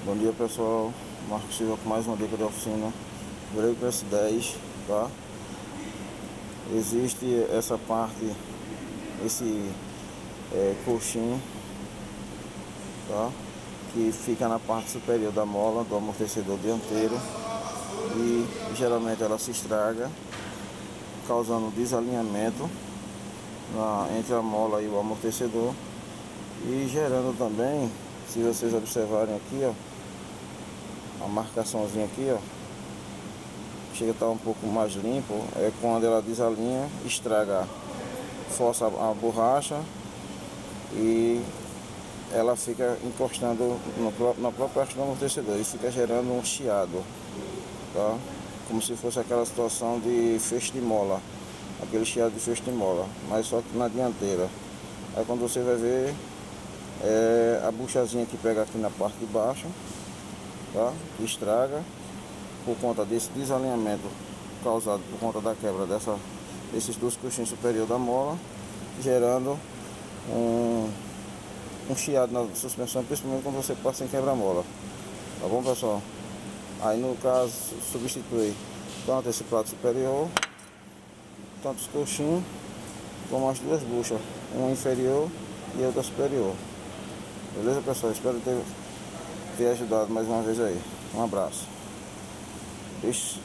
Bom dia, pessoal, Marcos Silva com mais uma dica de oficina Brake Press 10, tá? Existe essa parte, esse coxim, tá? Que fica na parte superior da mola do amortecedor dianteiro e geralmente ela se estraga, causando desalinhamento entre a mola e o amortecedor e gerando também, se vocês observarem aqui, ó, a marcaçãozinha aqui, ó, chega a estar um pouco mais limpo, é quando ela desalinha, estraga, força a borracha e ela fica encostando na própria haste do amortecedor e fica gerando um chiado, tá? Como se fosse aquela situação de feixe de mola, aquele chiado de feixe de mola, mas só que na dianteira. Aí quando você vai ver, a buchazinha que pega aqui na parte de baixo, tá? Que estraga por conta desse desalinhamento causado por conta da quebra desses dois coxins superior da mola, gerando um chiado na suspensão, principalmente quando você passa em quebra-mola. Tá bom, pessoal? Aí no caso substitui tanto esse prato superior, tanto os coxins, como as duas buchas, uma inferior e outra superior. Beleza, pessoal? Espero ter ajudado mais uma vez aí. Um abraço. Ixi.